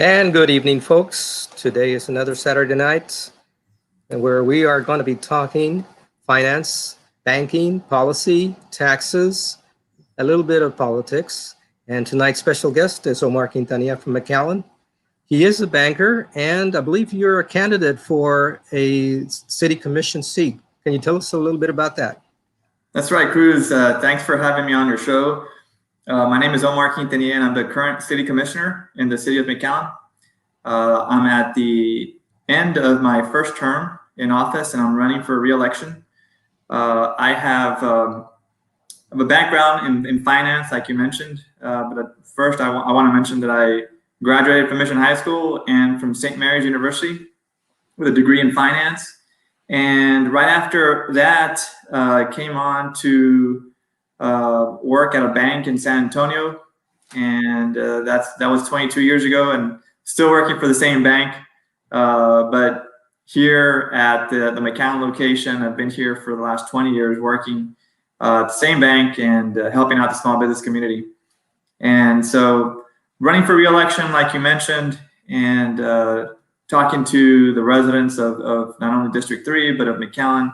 And good evening, folks. Today is another Saturday night where we are going to be talking finance, banking, policy, taxes, a little bit of politics. And tonight's special guest is Omar Quintanilla from McAllen. He is a banker, and I believe you're a candidate for a city commission seat. Can you tell us a little bit about that? That's right, Cruz. Thanks for having me on your show. My name is Omar Quintanilla, and I'm the current city commissioner in the city of McAllen. I'm at the end of my first term in office, and I'm running for re-election. I have a background in finance, like you mentioned. But first, I want to mention that I graduated from Mission High School and from St. Mary's University with a degree in finance. And right after that, came on to work at a bank in San Antonio, and that was 22 years ago, and still working for the same bank. But here at the McAllen location, I've been here for the last 20 years working at the same bank and helping out the small business community. And so running for re-election, like you mentioned, and talking to the residents of not only District 3, but of McAllen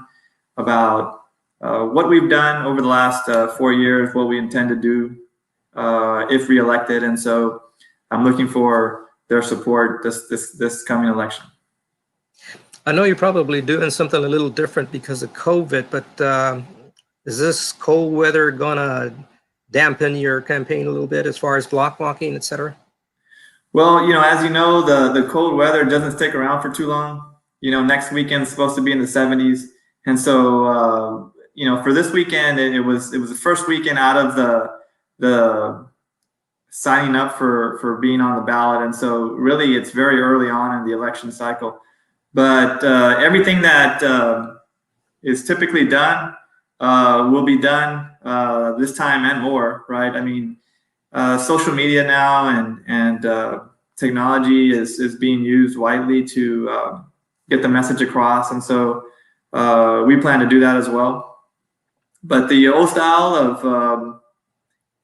about what we've done over the last 4 years, what we intend to do if reelected. And so I'm looking for their support this coming election. I know you're probably doing something a little different because of COVID, but is this cold weather going to dampen your campaign a little bit as far as block walking, et cetera? Well, as you know, the cold weather doesn't stick around for too long. Next weekend's supposed to be in the 70s. And so, for this weekend, it was the first weekend out of the signing up for being on the ballot. And so really it's very early on in the election cycle. But everything that is typically done will be done this time and more, right? I mean, social media now and technology is being used widely to get the message across, and so we plan to do that as well. But the old style of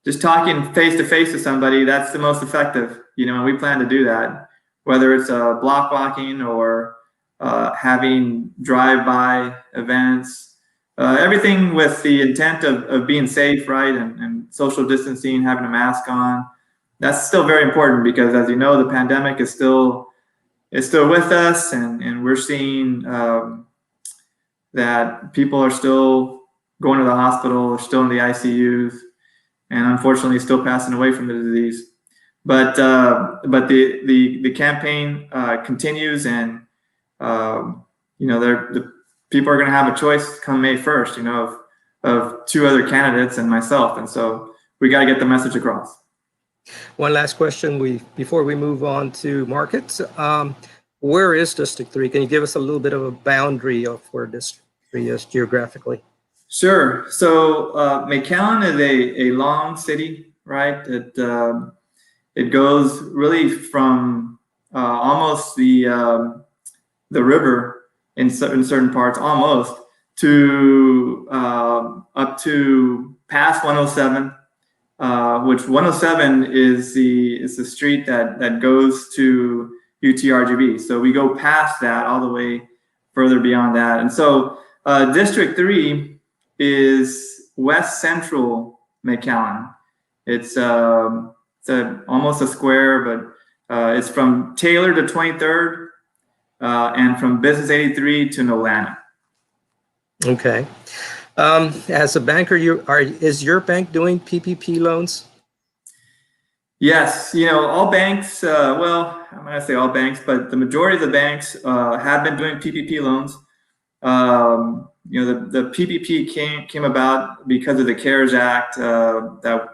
just talking face to face to somebody, that's the most effective, and we plan to do that, whether it's block walking or having drive-by events. Everything with the intent of being safe, right, and social distancing, having a mask on. That's still very important because, as you know, the pandemic is still with us, and we're seeing that people are still going to the hospital, still in the ICUs, and unfortunately still passing away from the disease. But the campaign continues, and the people are going to have a choice come May 1st, of two other candidates and myself. And so we got to get the message across. One last question before we move on to markets. Where is District 3? Can you give us a little bit of a boundary of where District 3 is geographically? Sure. So McAllen is a long city, right? It goes really from almost the river in certain parts, almost to up to past 107, which 107 is the street that goes to UTRGV. So we go past that all the way further beyond that. And so District 3 is west central McAllen. It's almost a square, but it's from Taylor to 23rd. And from Business 83 to Nolana. Okay. As a banker, is your bank doing PPP loans? Yes. All banks, well, I'm not going to say all banks, but the majority of the banks have been doing PPP loans. The PPP came about because of the CARES Act that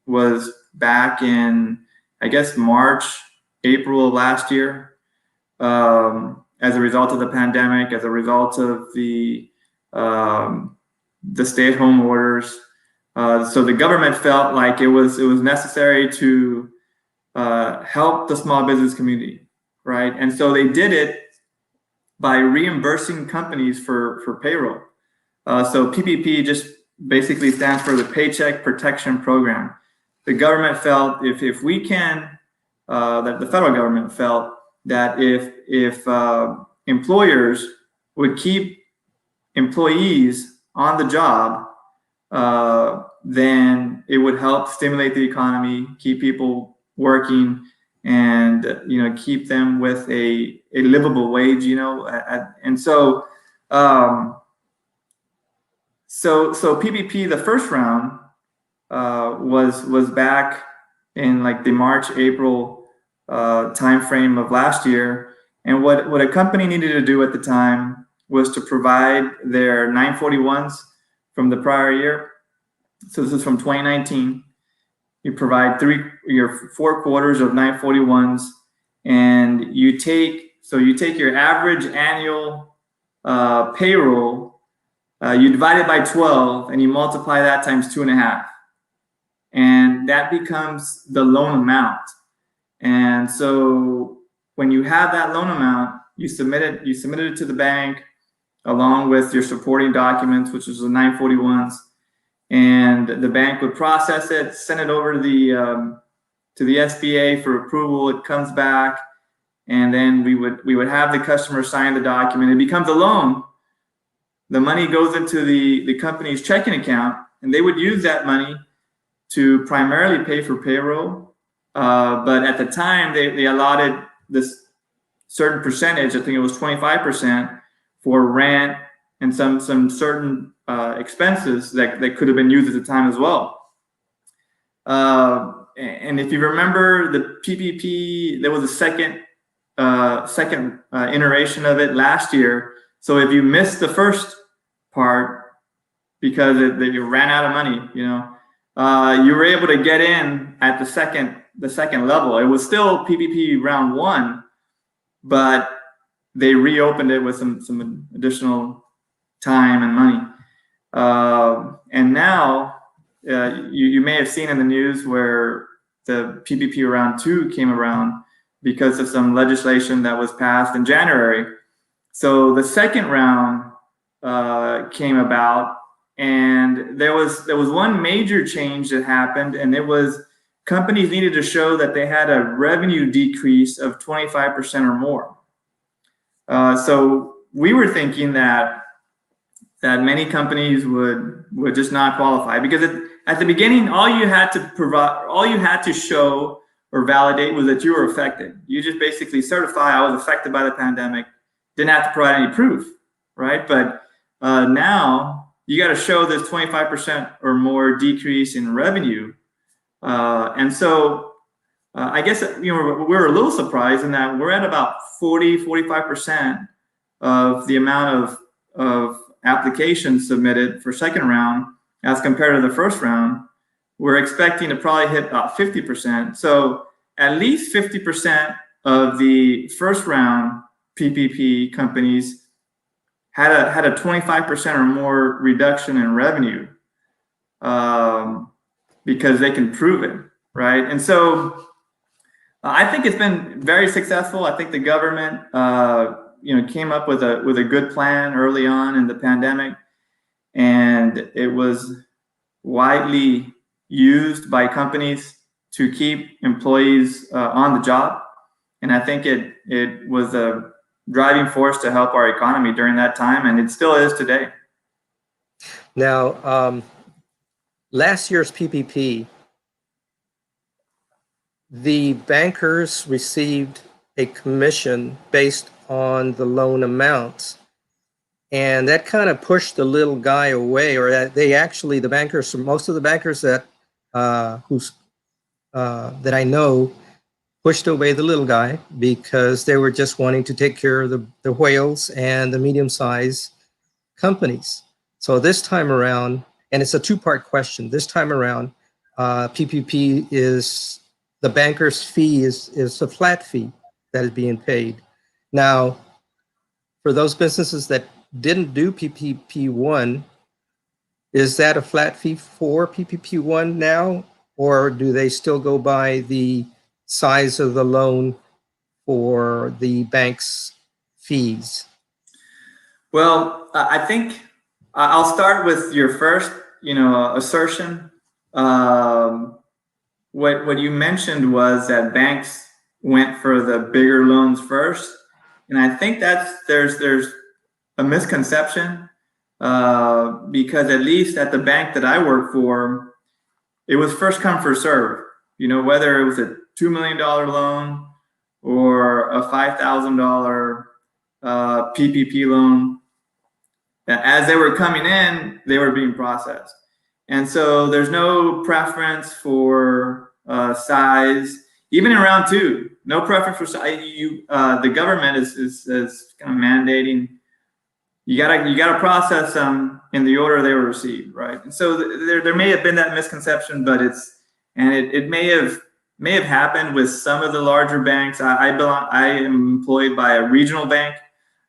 was back in, I guess, March, April of last year. As a result of the pandemic, as a result of the stay-at-home orders, so the government felt like it was necessary to help the small business community, right? And so they did it by reimbursing companies for payroll. So PPP just basically stands for the Paycheck Protection Program. The government felt if we can that the federal government felt that if employers would keep employees on the job, then it would help stimulate the economy, keep people working, and keep them with a livable wage. And so so PPP, the first round, was back in like the March, April timeframe of last year. And what a company needed to do at the time was to provide their 941s from the prior year. So this is from 2019. You provide your 4 quarters of 941s, and you take your average annual payroll, you divide it by 12, and you multiply that times 2.5. And that becomes the loan amount. And so when you have that loan amount, you submitted it to the bank along with your supporting documents, which is the 941s, and the bank would process it, send it over to the SBA for approval. It comes back, and then we would have the customer sign the document. It becomes a loan. The money goes into the company's checking account, and they would use that money to primarily pay for payroll. But at the time, they allotted this certain percentage, I think it was 25%, for rent and some certain expenses that could have been used at the time as well. And if you remember the PPP, there was a second iteration of it last year. So if you missed the first part because you ran out of money, you were able to get in at the second level. It was still PPP round 1, but they reopened it with some additional time and money. And now you may have seen in the news where the PPP round 2 came around because of some legislation that was passed in January. So the second round came about, and there was one major change that happened, and it was companies needed to show that they had a revenue decrease of 25% or more. So we were thinking that many companies would just not qualify, because at the beginning, all you had to show or validate was that you were affected. You just basically certify, I was affected by the pandemic, didn't have to provide any proof, right? But now you got to show this 25% or more decrease in revenue. And so I guess we're a little surprised in that we're at about 45% of the amount of applications submitted for second round as compared to the first round. We're expecting to probably hit about 50%. So at least 50% of the first round PPP companies had a 25% or more reduction in revenue because they can prove it, right? And so I think it's been very successful. I think the government came up with a good plan early on in the pandemic, and it was widely used by companies to keep employees on the job. And I think it was a driving force to help our economy during that time, and it still is today. Now, last year's PPP, the bankers received a commission based on the loan amounts, and that kind of pushed the little guy away, or that most of the bankers that I know pushed away the little guy because they were just wanting to take care of the whales and the medium-sized companies. So this time around, and it's a two-part question, this time around, PPP is, the banker's fee is a flat fee that is being paid. Now, for those businesses that didn't do PPP1, is that a flat fee for PPP1 now, or do they still go by the size of the loan for the bank's fees? Well, I think I'll start with your first, assertion. What you mentioned was that banks went for the bigger loans first, and I think there's a misconception because at least at the bank that I work for, it was first come first serve. Whether it was a $2 million loan or a $5,000 PPP loan, as they were coming in, they were being processed. And so there's no preference for size, even in round two. No preference for size. The government is kind of mandating you gotta process them in the order they were received, right? And so there may have been that misconception, but it may have happened with some of the larger banks. I am employed by a regional bank,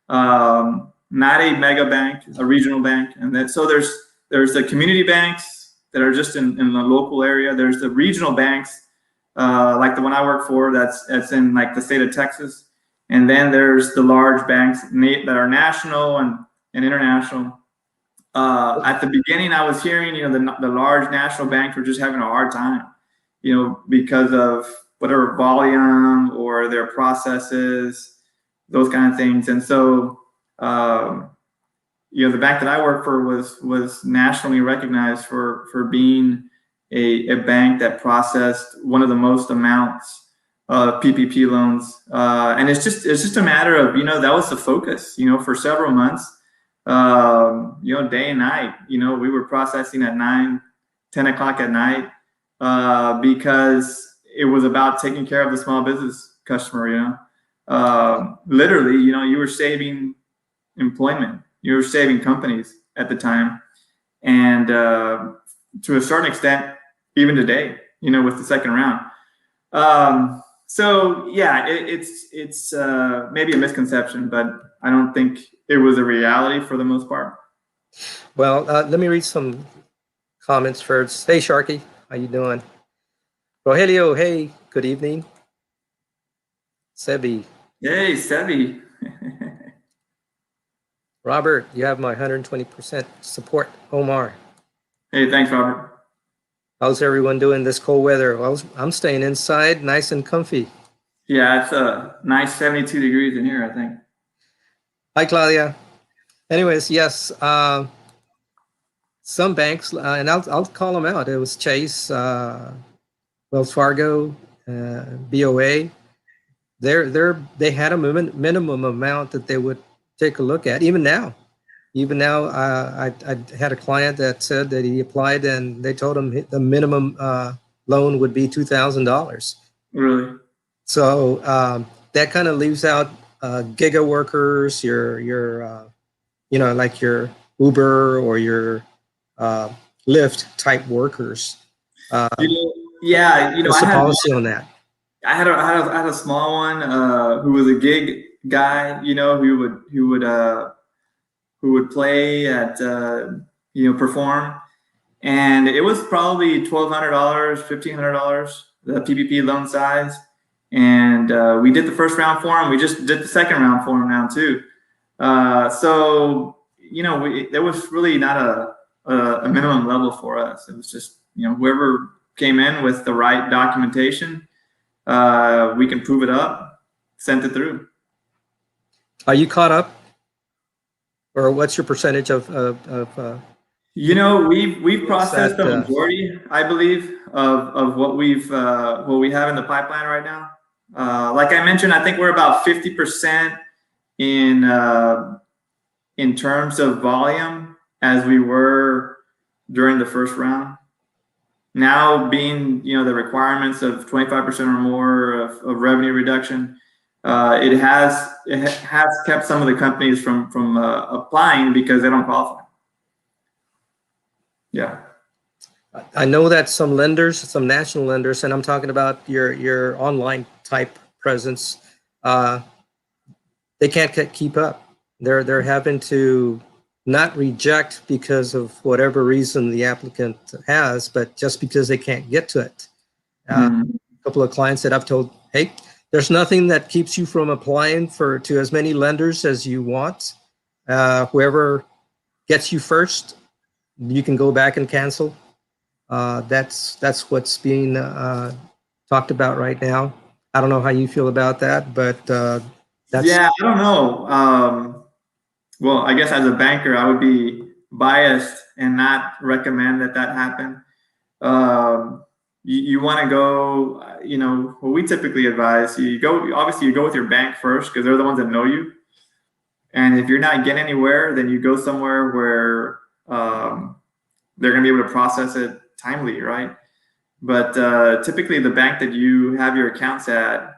not a mega bank, a regional bank, and then so there's the community banks that are just in the local area. There's the regional banks, like the one I work for, that's in like the state of Texas, and then there's the large banks that are national and international. At the beginning, I was hearing, the large national banks were just having a hard time, because of whatever volume or their processes, those kind of things. And so, the bank that I work for was nationally recognized for being a bank that processed one of the most amounts of PPP loans. And it's just a matter of, that was the focus, for several months. Day and night, we were processing at 9, 10 o'clock at night, because it was about taking care of the small business customer, literally, you were saving employment, you were saving companies at the time. And, to a certain extent, even today, with the second round. So yeah, it's maybe a misconception, but I don't think it was a reality for the most part. Well, let me read some comments first. Hey, Sharky, how you doing? Rogelio, hey, good evening. Sebi. Hey, Sebi. Robert, you have my 120% support. Omar. Hey, thanks, Robert. How's everyone doing this cold weather? Well, I'm staying inside, nice and comfy. Yeah, it's a nice 72 degrees in here, I think. Hi, Claudia. Anyways, yes, some banks, and I'll call them out. It was Chase, Wells Fargo, BOA. They had a minimum amount that they would take a look at. Even now, I had a client that said that he applied and they told him the minimum loan would be $2,000. Really? So that kind of leaves out giga workers, your like your Uber or your Lyft type workers. Yeah, what's the policy on that? I had a small one who was a gig guy, who would play at perform, and it was probably $1,200, $1,500, the PPP loan size. And we did the first round for him. We just did the second round for him now too. So there was really not a minimum level for us. It was just whoever came in with the right documentation, we can prove it up, sent it through. Are you caught up, or what's your percentage of we've processed the majority, I believe, of what we have in the pipeline right now. Like I mentioned, I think we're about 50% in terms of volume as we were during the first round. Now, being the requirements of 25% or more of revenue reduction, it has kept some of the companies from applying because they don't qualify. Yeah. I know that some national lenders, and I'm talking about your online type presence, they can't keep up. They're having to not reject because of whatever reason the applicant has, but just because they can't get to it. A couple of clients that I've told, hey, there's nothing that keeps you from applying to as many lenders as you want. Whoever gets you first, you can go back and cancel. That's what's being talked about right now. I don't know how you feel about that, but that's Yeah, I don't know. Well, I guess as a banker, I would be biased and not recommend that happen. You want to go, what we typically advise, obviously you go with your bank first because they're the ones that know you. And if you're not getting anywhere, then you go somewhere where they're going to be able to process it timely, right? But typically the bank that you have your accounts at,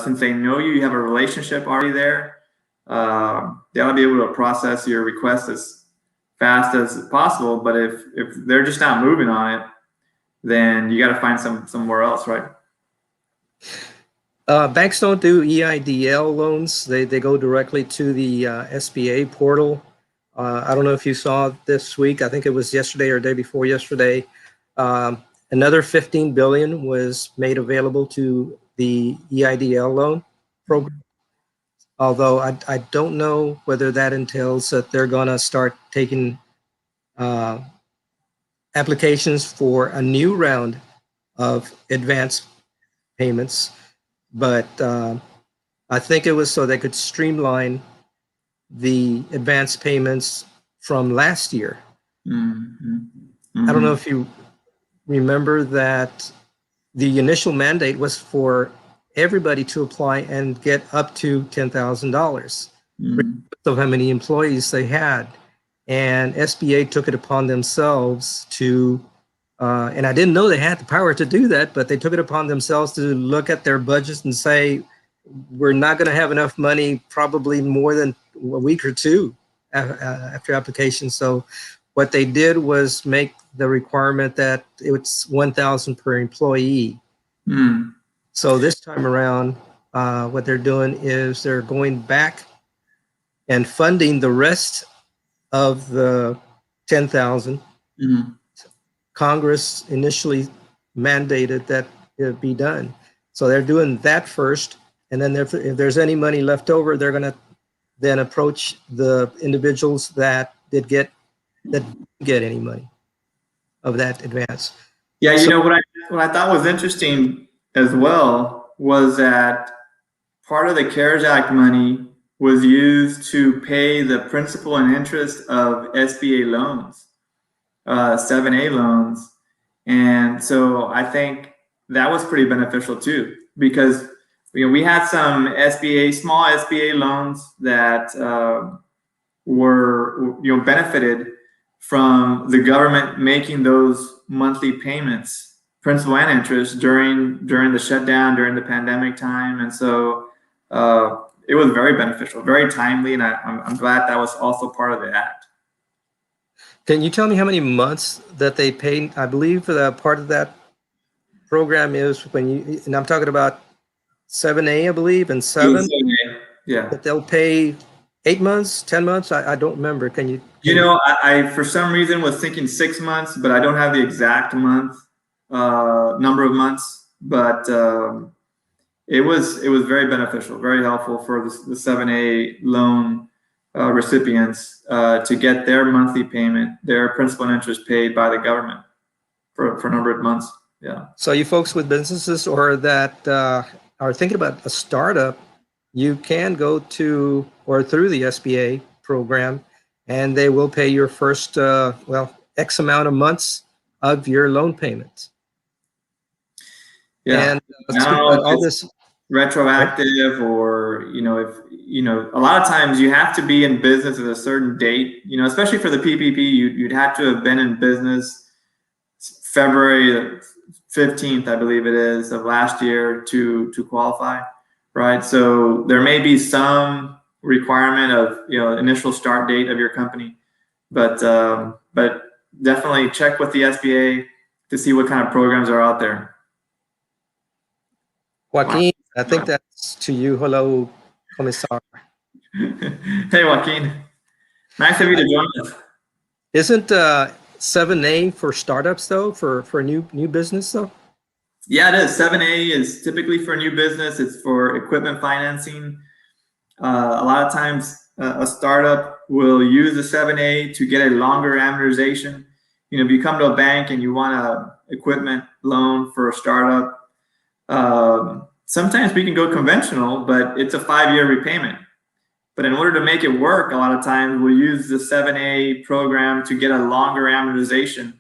since they know you, you have a relationship already there, they'll be able to process your request as fast as possible. But if they're just not moving on it, then you got to find somewhere else, right? banks don't do EIDL loans. They go directly to the SBA portal. I don't know if you saw this week. I think it was yesterday or day before yesterday. Another 15 billion was made available to the EIDL loan program. Although I don't know whether that entails that they're going to start taking applications for a new round of advance payments, but I think it was so they could streamline the advance payments from last year. I don't know if you remember that the initial mandate was for everybody to apply and get up to $10,000, regardless of how many employees they had. And SBA took it upon themselves to, and I didn't know they had the power to do that, but they took it upon themselves to look at their budgets and say, we're not going to have enough money, probably more than a week or two after application. So what they did was make the requirement that it's 1,000 per employee. So this time around, what they're doing is they're going back and funding the rest of the 10,000. Congress initially mandated that it be done. So they're doing that first. And then if there's any money left over, they're going to then approach the individuals that didn't get any money of that advance. Yeah, what I thought was interesting as well was that part of the CARES Act money was used to pay the principal and interest of SBA loans, 7A loans. And so I think that was pretty beneficial too, because we had some small SBA loans that were benefited from the government making those monthly payments, principal and interest, during the shutdown, during the pandemic time. And so it was very beneficial, very timely, and I'm glad that was also part of the act. Can you tell me how many months that they pay? I believe the part of that program is and I'm talking about 7A, I believe, and 7. Yeah. That they'll pay 8 months, 10 months. I don't remember. Can you? I for some reason was thinking 6 months, but I don't have the exact number of months. But it was very beneficial, very helpful for the 7A loan recipients to get their monthly payment, their principal and interest paid by the government for a number of months. Yeah. So you folks with businesses or that are thinking about a startup, you can go to or through the SBA program, and they will pay your first, X amount of months of your loan payments. Yeah. And I don't know if all this retroactive or, a lot of times you have to be in business at a certain date, especially for the PPP, you'd have to have been in business February 15th, I believe it is, of last year to qualify, right? So there may be some requirement of, initial start date of your company, but definitely check with the SBA to see what kind of programs are out there. Joaquin, I think that's to you. Hello, Commissar. Hey, Joaquin. Nice of you to join us. Isn't 7A for startups though, for new business though? Yeah, it is. 7A is typically for new business. It's for equipment financing. A lot of times a startup will use the 7A to get a longer amortization. If you come to a bank and you want an equipment loan for a startup, sometimes we can go conventional, but it's a 5-year repayment. But in order to make it work, a lot of times we'll use the 7A program to get a longer amortization,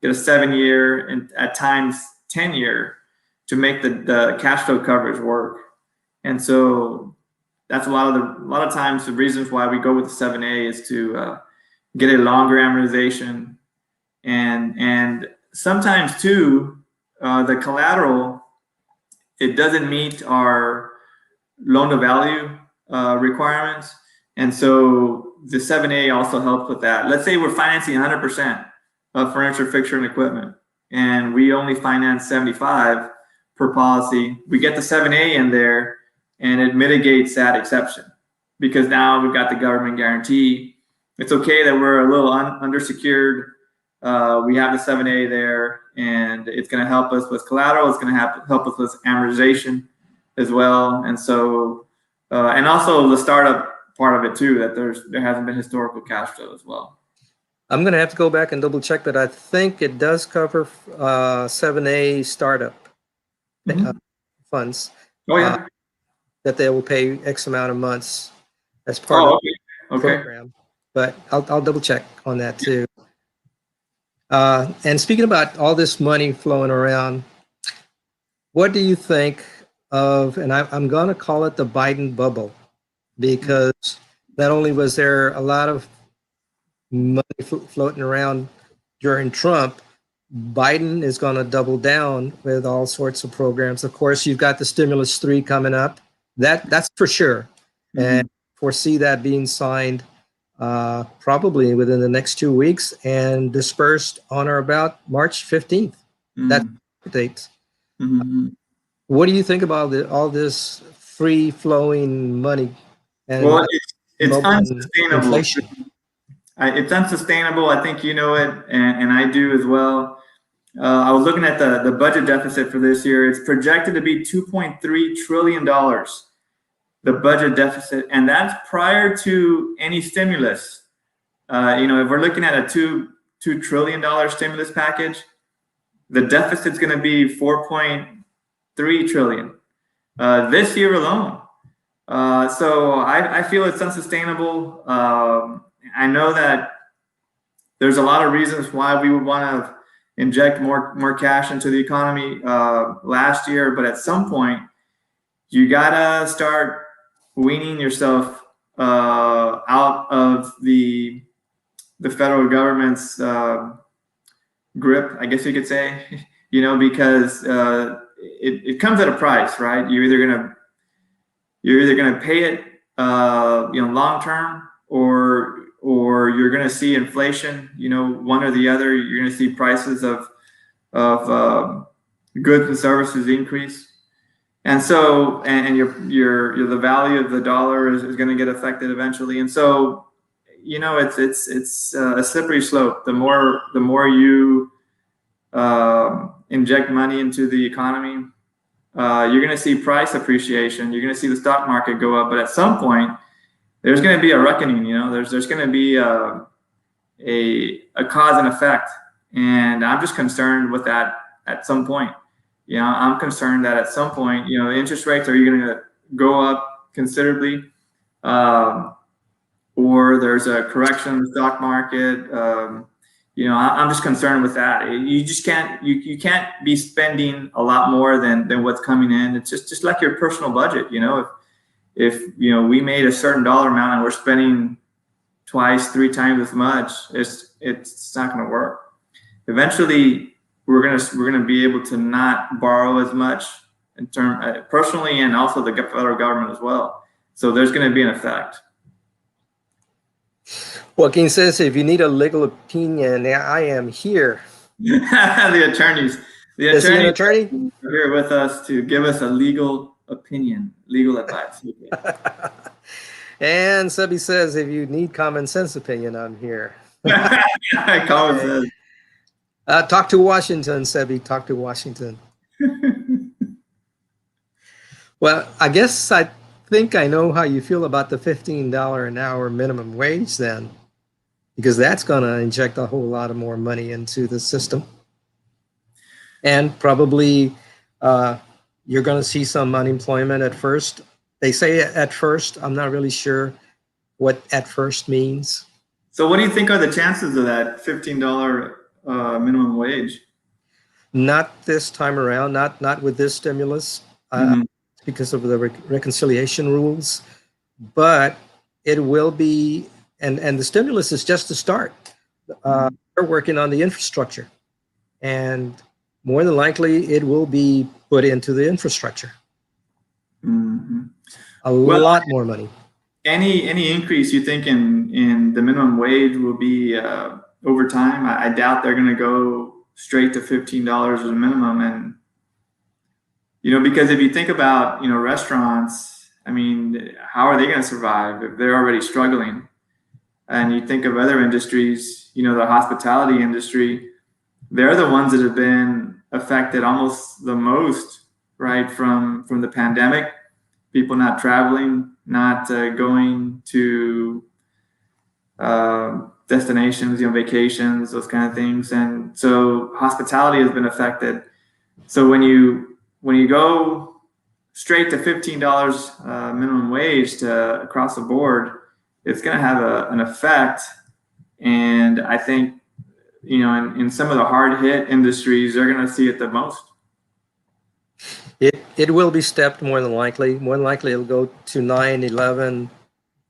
get a 7-year and at times 10-year to make the cash flow coverage work. And so that's a lot of times the reasons why we go with the 7A is to get a longer amortization, and sometimes too the collateral, it doesn't meet our loan to value requirements, and so the 7A also helps with that. Let's say we're financing 100% of furniture, fixture, and equipment, and we only finance 75 per policy. We get the 7A in there, and it mitigates that exception because now we've got the government guarantee. It's okay that we're a little undersecured. We have the 7A there, and it's going to help us with collateral. It's going to help us with amortization as well. And so, and also the startup part of it too, that there hasn't been historical cash flow as well. I'm going to have to go back and double check, but I think it does cover 7A startup funds. Oh yeah. That they will pay X amount of months as part of the program. But I'll double check on that too. And speaking about all this money flowing around, what do you think of, and I'm going to call it the Biden bubble, because not only was there a lot of money floating around during Trump, Biden is going to double down with all sorts of programs. Of course, you've got the Stimulus 3 coming up. That's for sure. And foresee that being signed probably within the next 2 weeks and dispersed on or about March 15th. That's the date. What do you think about all this free flowing money? And well, it's unsustainable. Inflation? It's unsustainable. I think you know it, and I do as well. I was looking at the budget deficit for this year. It's projected to be $2.3 trillion, the budget deficit, and that's prior to any stimulus. If we're looking at a $2 trillion stimulus package, the deficit's going to be $4.3 trillion this year alone. So I feel it's unsustainable. I know that there's a lot of reasons why we would want to inject more cash into the economy last year, but at some point you gotta start weaning yourself out of the federal government's grip, I guess you could say, because it comes at a price, right? You're either gonna pay it long term, or you're going to see inflation, one or the other. You're going to see prices of goods and services increase, and so and the value of the dollar is going to get affected eventually. And so, it's a slippery slope. The more you inject money into the economy, you're going to see price appreciation. You're going to see the stock market go up, but at some point, there's going to be a reckoning. There's going to be a cause and effect, and I'm just concerned with that at some point. I'm concerned that at some point, interest rates are going to go up considerably, or there's a correction in the stock market. I'm just concerned with that. You just can't you can't be spending a lot more than what's coming in. It's just like your personal budget. If we made a certain dollar amount and we're spending 2-3 times as much, it's not going to work. Eventually, we're gonna be able to not borrow as much in term personally, and also the federal government as well. So there's going to be an effect. Joaquin says, if you need a legal opinion, I am here. The attorneys Is he an attorney? are here with us to give us a legal opinion, legal advice. And Sebi says, if you need common sense opinion, I'm here. Common sense. Talk to Washington, Sebi. Talk to Washington. Well, I guess I think I know how you feel about the $15 an hour minimum wage then, because that's going to inject a whole lot of more money into the system. And probably You're going to see some unemployment at first. They say at first. I'm not really sure what at first means. So what do you think are the chances of that $15 minimum wage? Not this time around. Not with this stimulus, Mhm. because of the reconciliation rules. But it will be, and the stimulus is just the start. They're working on the infrastructure, and more than likely it will be put into the infrastructure. Mhm. A Well, lot more money. any increase you think in the minimum wage will be over time? I doubt they're going to go straight to $15 as a minimum. And because if you think about restaurants, I mean, how are they going to survive if they're already struggling? And you think of other industries, the hospitality industry, they're the ones that have been affected almost the most, right, from the pandemic. People not traveling, not going to destinations, vacations, those kind of things, and so hospitality has been affected. So when you go straight to $15 minimum wage to across the board, it's going to have an effect. And I think in some of the hard hit industries, they're going to see it the most. It will be stepped more than likely. More than likely it'll go to 9, 11,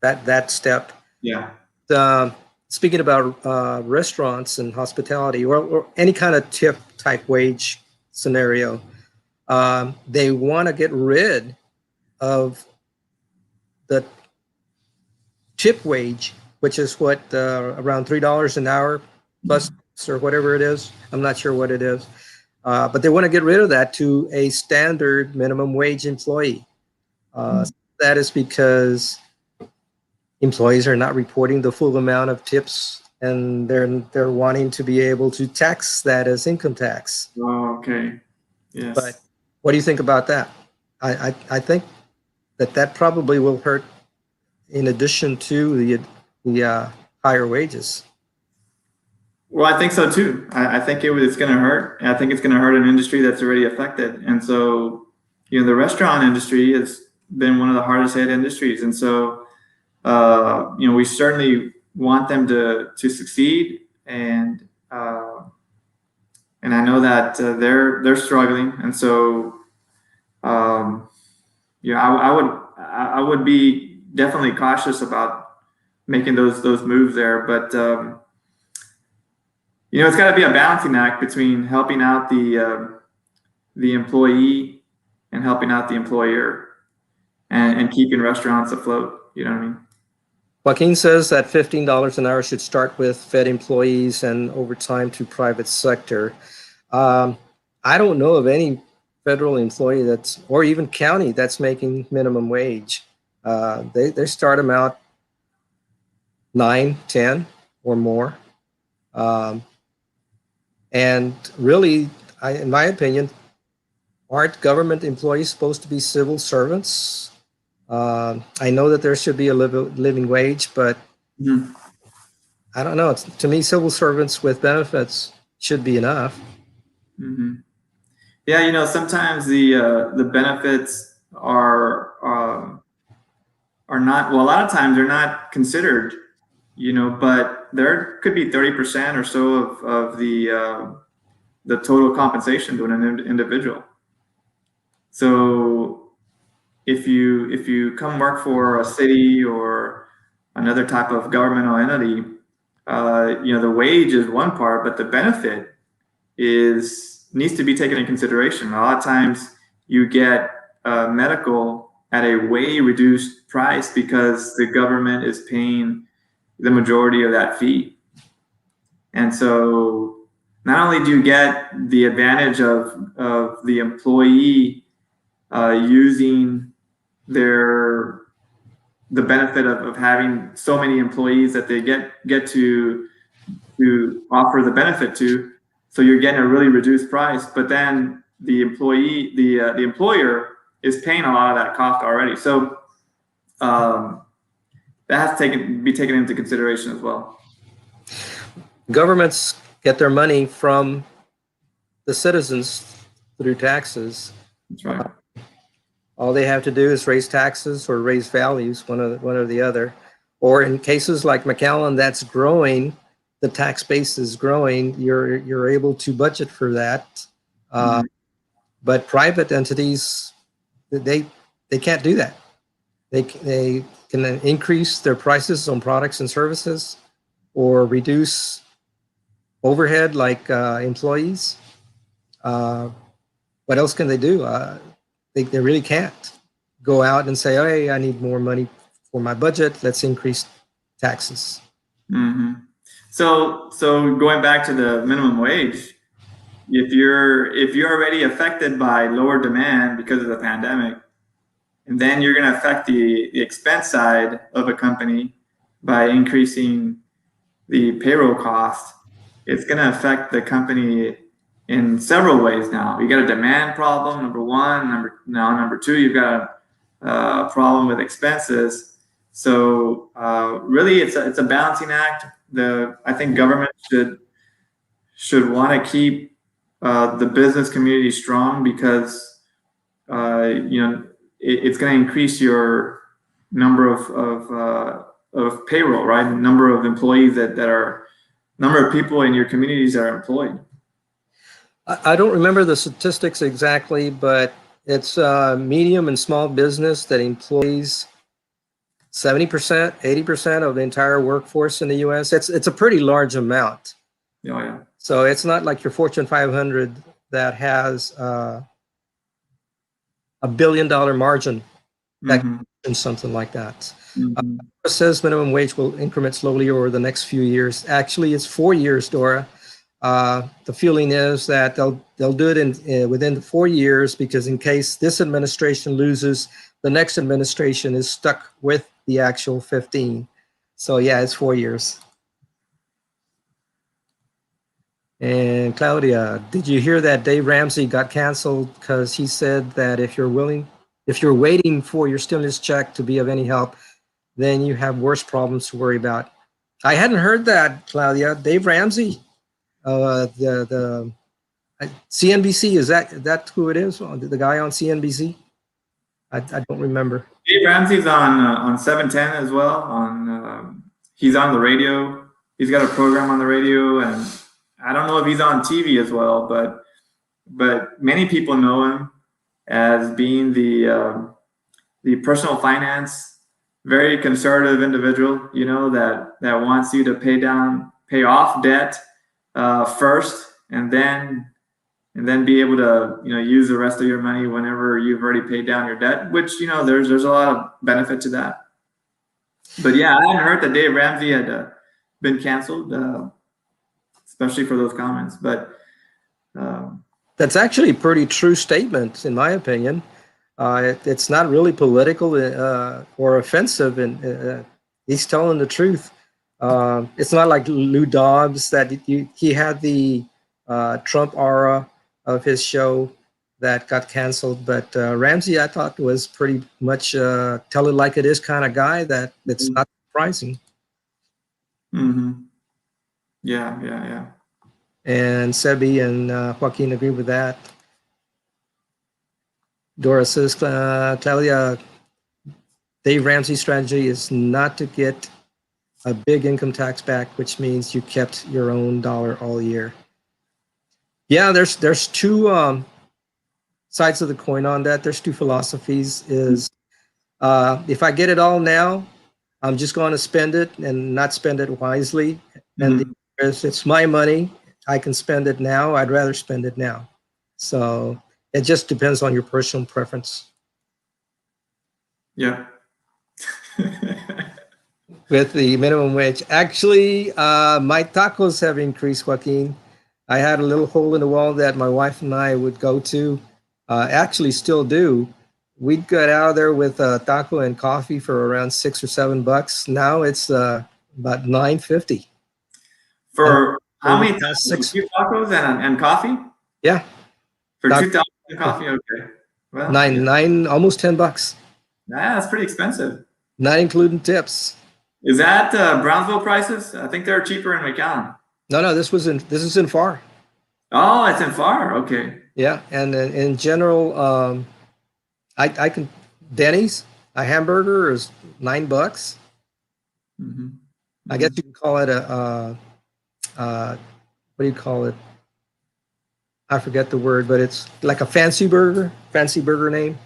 that step. Yeah. Speaking about restaurants and hospitality, or any kind of tip type wage scenario, they want to get rid of the tip wage, which is what, around $3 an hour plus or whatever it is. I'm not sure what it is. But they want to get rid of that to a standard minimum wage employee. That is because employees are not reporting the full amount of tips, and they're wanting to be able to tax that as income tax. Oh, okay. Yes. But what do you think about that? I think that probably will hurt in addition to the higher wages. Well, I think so too. I think it's going to hurt. I think it's going to hurt an industry that's already affected. And so, the restaurant industry has been one of the hardest hit industries. And so, we certainly want them to succeed. And I know that they're struggling. And so, I would be definitely cautious about making those moves there. But it's got to be a balancing act between helping out the employee and helping out the employer, and keeping restaurants afloat. You know what I mean? Joaquin says that $15 an hour should start with Fed employees and over time to private sector. I don't know of any federal employee or even county that's making minimum wage. They start them out 9, 10 or more. And really, in my opinion, aren't government employees supposed to be civil servants? I know that there should be a living wage, but I don't know. To me, civil servants with benefits should be enough. Mm-hmm. Yeah, sometimes the benefits are not. Well, a lot of times they're not considered. But there could be 30% or so of the total compensation to an individual. So if you come work for a city or another type of governmental entity, the wage is one part, but the benefit needs to be taken in consideration. A lot of times you get medical at a way reduced price because the government is paying the majority of that fee. And so not only do you get the advantage of the employee using the benefit of having so many employees that they get to offer the benefit to, so you're getting a really reduced price, but then the employer is paying a lot of that cost already. So that has to be taken into consideration as well. Governments get their money from the citizens through taxes. That's right. All they have to do is raise taxes or raise values, one or the other. Or in cases like McAllen, that's growing, the tax base is growing. You're able to budget for that. Mhm. But private entities, they can't do that. They can increase their prices on products and services, or reduce overhead like employees. Uh, what else can they do? They really can't go out and say, "Hey, I need more money for my budget. Let's increase taxes." Mhm. So going back to the minimum wage, if you're already affected by lower demand because of the pandemic, and then you're going to affect the expense side of a company by increasing the payroll cost, it's going to affect the company in several ways now. You got a demand problem, number one. Number two, you've got a problem with expenses. So really, it's a balancing act. I think government should want to keep the business community strong, because it's going to increase your number of payroll, right? Number of employees that are number of people in your communities that are employed. I don't remember the statistics exactly, but it's medium and small business that employs 70%, 80% of the entire workforce in the U.S. It's a pretty large amount. Oh, yeah. So it's not like your Fortune 500 that has $1 billion margin that Mm-hmm. and something like that. Mm-hmm. It says minimum wage will increment slowly over the next few years. Actually, it's 4 years, Dora. The feeling is that they'll do it within the 4 years, because in case this administration loses, the next administration is stuck with the actual 15. So yeah, it's 4 years. And Claudia, did you hear that Dave Ramsey got canceled because he said that if you're waiting for your stimulus check to be of any help, then you have worse problems to worry about? I hadn't heard that, Claudia. Dave Ramsey, the CNBC, is that who it is? The guy on CNBC? I don't remember. Dave Ramsey's on 710 as well. He's on the radio. He's got a program on the radio, and I don't know if he's on TV as well, but many people know him as being the personal finance, very conservative individual. That wants you to pay off debt first, and then be able to use the rest of your money whenever you've already paid down your debt. Which there's a lot of benefit to that. But yeah, I hadn't heard that Dave Ramsey had been canceled, especially for those comments. But that's actually a pretty true statement, in my opinion. It's not really political or offensive, and he's telling the truth. It's not like Lou Dobbs that he had the Trump aura of his show that got canceled. But Ramsey, I thought, was pretty much tell it like it is kind of guy that's not surprising. Mm-hmm. Yeah. And Sebi and Joaquin agree with that. Dora says, Claudia, Dave Ramsey's strategy is not to get a big income tax back, which means you kept your own dollar all year. Yeah, there's two sides of the coin on that. There's two philosophies. Is if I get it all now, I'm just going to spend it and not spend it wisely. And the other is, it's my money, I can spend it now. I'd rather spend it now. So it just depends on your personal preference. Yeah. With the minimum wage, actually, my tacos have increased, Joaquin. I had a little hole in the wall that my wife and I would go to, actually still do. We'd get out of there with a taco and coffee for around $6 or $7. Now it's about $9.50. For how many tacos? Six. 2 tacos and coffee? Yeah. For 2 tacos and coffee? Okay. Well, nine, almost $10. That's pretty expensive. Not including tips. Is that Brownsville prices? I think they're cheaper in McAllen. No, this is in FAR. Oh, it's in FAR. Okay. Yeah, and in general, I can, Denny's, a hamburger is $9. Mm-hmm. I guess you can call it what do you call it? I forget the word, but it's like a fancy burger name.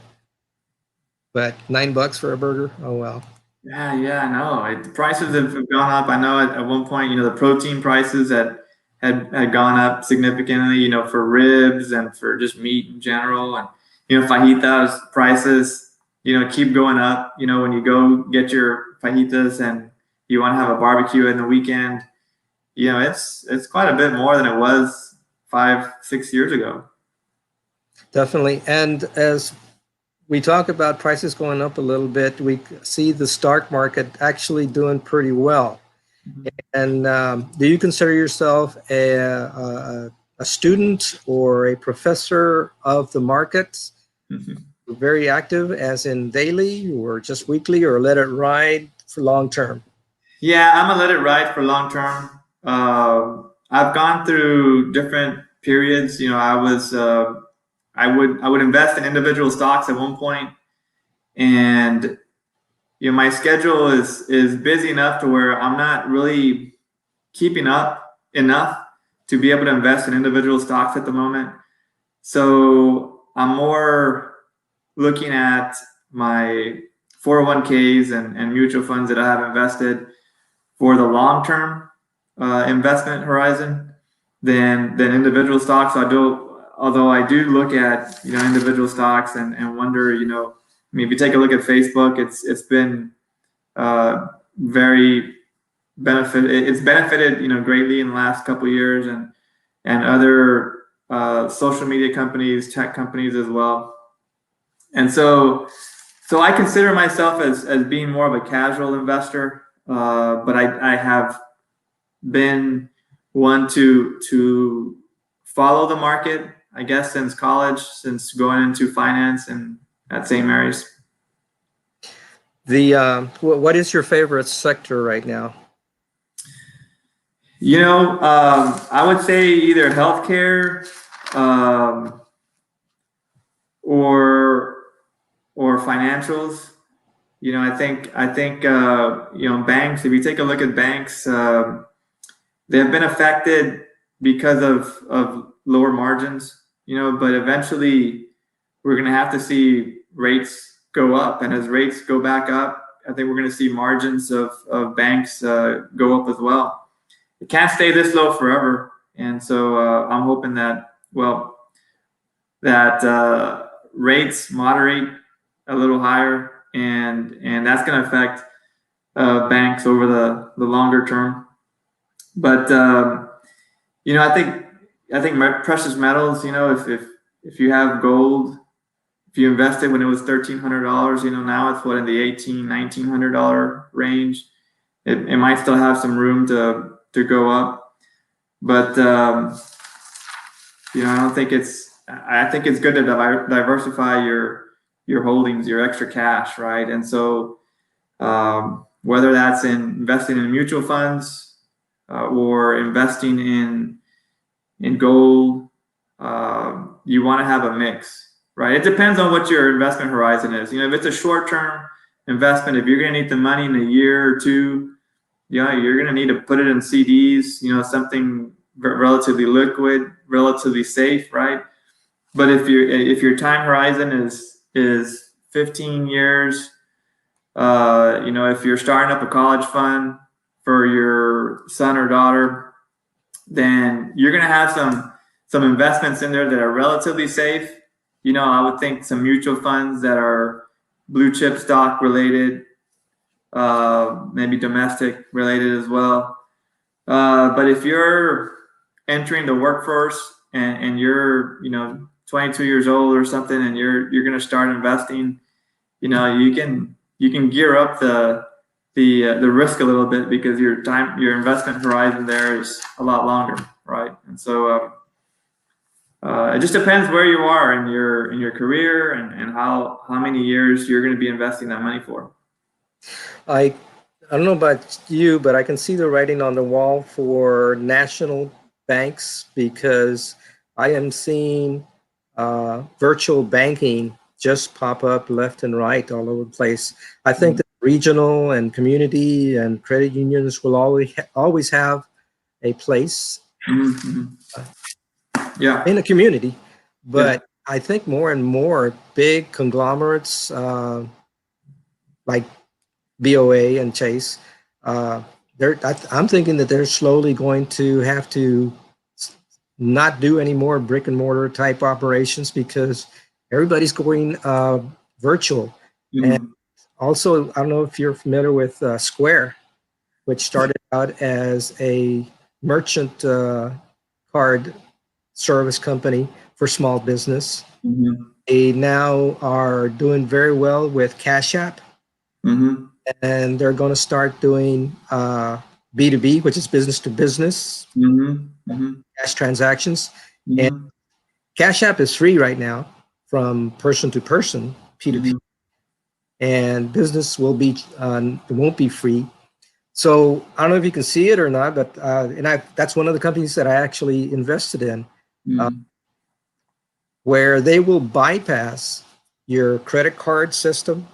But $9 for a burger, oh well. Yeah, I know. The prices have gone up. I know at one point, the protein prices had gone up significantly, for ribs and for just meat in general. And, fajitas prices, keep going up. When you go get your fajitas and you want to have a barbecue in the weekend, it's quite a bit more than it was 5, 6 years ago. Definitely. And as we talk about prices going up a little bit, we see the stock market actually doing pretty well. Mhm. And do you consider yourself a student or a professor of the markets? Mhm. Very active, as in daily or just weekly, or let it ride for long term? Yeah, I'm gonna let it ride for long term. I've gone through different periods. I would invest in individual stocks at one point, and my schedule is busy enough to where I'm not really keeping up enough to be able to invest in individual stocks at the moment. So I'm more looking at my 401ks and mutual funds that I have invested for the long term investment horizon than individual stocks. Although I do look at individual stocks and wonder, if you take a look at Facebook, it's been very it's benefited greatly in the last couple of years, and other social media companies, tech companies as well. And so I consider myself as being more of a casual investor, but I have been one to follow the market, I guess, since college, since going into finance and at St. Mary's. What is your favorite sector right now? I would say either healthcare, or financials. I think banks. If you take a look at banks, they have been affected because of lower margins. But eventually we're going to have to see rates go up, and as rates go back up, I think we're going to see margins of banks go up as well. It can't stay this low forever, and so I'm hoping that rates moderate a little higher, and that's going to affect banks over the longer term. But I think precious metals. If you have gold, if you invested when it was $1,300, now it's in the $1,800-$1,900 range. It might still have some room to go up, but I don't think I think it's good to diversify your holdings, your extra cash, right? And so whether that's in investing in mutual funds or investing in gold, you want to have a mix, right? It depends on what your investment horizon is. If it's a short-term investment, if you're going to need the money in a year or two, you're going to need to put it in CDs, something relatively liquid, relatively safe, right? But if your time horizon is 15 years, if you're starting up a college fund for your son or daughter, then you're going to have some investments in there that are relatively safe. I would think some mutual funds that are blue chip stock related, maybe domestic related as well. But if you're entering the workforce and you're 22 years old or something, and you're going to start investing, you can gear up the risk a little bit, because your investment horizon there is a lot longer, right? And so it just depends where you are in your career and how many years you're going to be investing that money for. I don't know about you, but I can see the writing on the wall for national banks, because I am seeing virtual banking just pop up left and right all over the place. I think that regional and community and credit unions will always have a place in a community, but I think more and more big conglomerates like BOA and Chase, I'm thinking that they're slowly going to have to not do any more brick and mortar type operations because everybody's going virtual. And also, I don't know if you're familiar with Square, which started out as a merchant card service company for small business. They now are doing very well with Cash App. And they're going to start doing B2B, which is business to business, cash transactions. And Cash App is free right now from person to person, P2P. And business will be it won't be free. So I don't know if you can see it or not, but that's one of the companies that I actually invested in, where they will bypass your credit card system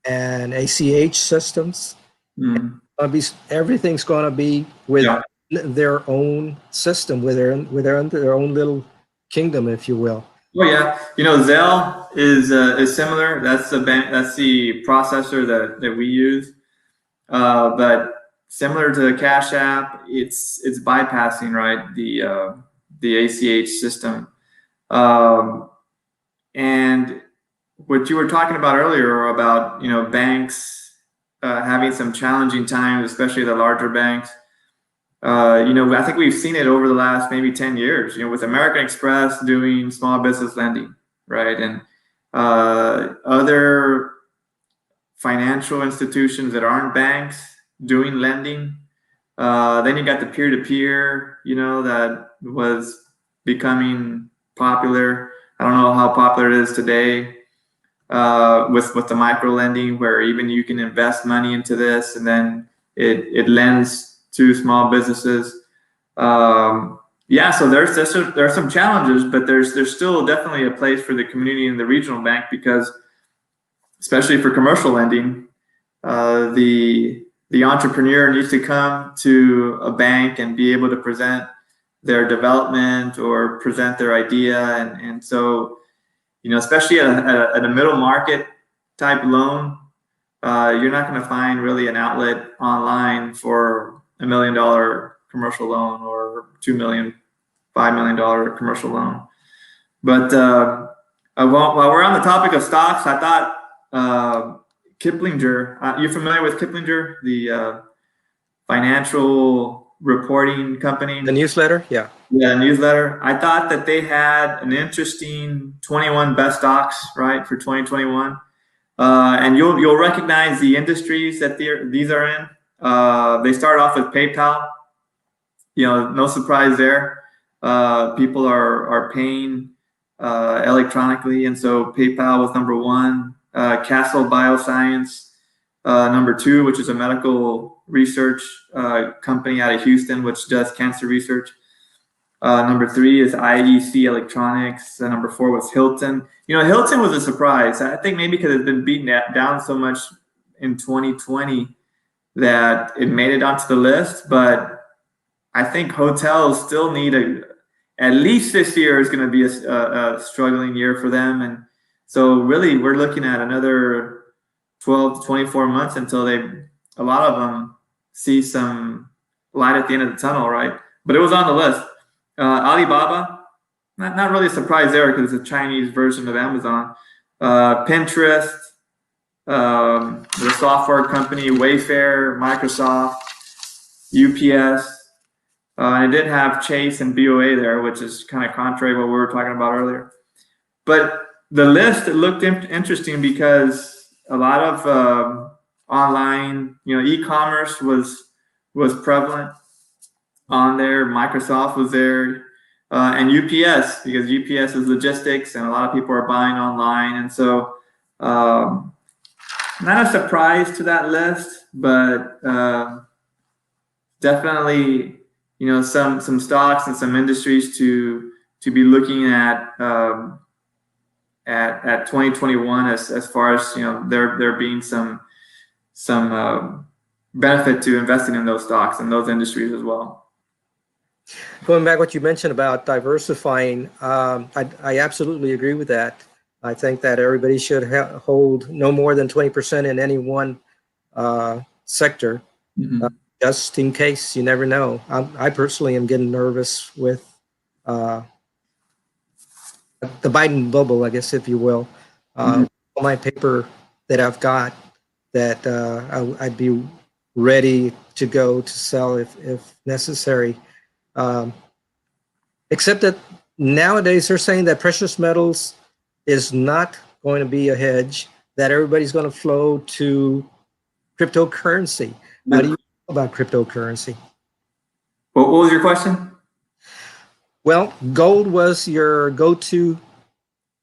and ACH systems. Everything's going to be with their own system, with their own little kingdom, if you will. Oh yeah, Zelle is similar. That's the bank. That's the processor that we use. But similar to the Cash App, it's bypassing, right, the ACH system. And what you were talking about earlier about banks having some challenging times, especially the larger banks. I think we've seen it over the last maybe 10 years, with American Express doing small business lending, right? And other financial institutions that aren't banks doing lending. Then you got the peer-to-peer, that was becoming popular. I don't know how popular it is today with the micro lending, where even you can invest money into this and then it lends to small businesses. So there's some challenges, but there's still definitely a place for the community and the regional bank, because especially for commercial lending, the entrepreneur needs to come to a bank and be able to present their development or present their idea, and so especially at a middle market type loan, you're not going to find really an outlet online for $1 million commercial loan or $2 million, $5 million commercial loan. But while we're on the topic of stocks, I thought Kiplinger. You familiar with Kiplinger, the financial reporting company? The newsletter, yeah. Yeah, newsletter. I thought that they had an interesting 21 best stocks, right, for 2021. And you'll recognize the industries that these are in. They start off with PayPal. No surprise there. People are paying electronically, and so PayPal was number one. Castle Bioscience, number two, which is a medical research company out of Houston, which does cancer research. Number three is IEC Electronics. Number four was Hilton. Hilton was a surprise. I think maybe because it's been beaten down so much in 2020 that it made it onto the list. But I think hotels still need at least this year is going to be a struggling year for them. And so really we're looking at another 12 to 24 months until a lot of them see some light at the end of the tunnel, right? But it was on the list. Alibaba, not really a surprise there because it's a Chinese version of Amazon. Pinterest, the software company, Wayfair, Microsoft, UPS. And it did have Chase and BOA there, which is kind of contrary to what we were talking about earlier. But the list, it looked interesting because a lot of online, e-commerce was prevalent on there. Microsoft was there, and UPS, because UPS is logistics and a lot of people are buying online. And so not a surprise to that list, but definitely, some stocks and some industries to be looking at at 2021 as far as there being some benefit to investing in those stocks and those industries as well. Going back what you mentioned about diversifying, I absolutely agree with that. I think that everybody should hold no more than 20% in any one sector, just in case. You never know. I personally am getting nervous with the Biden bubble, I guess, if you will. My paper that I've got, that I'd be ready to go to sell if necessary. Except that nowadays they're saying that precious metals is not going to be a hedge, that everybody's going to flow to cryptocurrency. How do you feel about cryptocurrency? What was your question? Well, gold was your go-to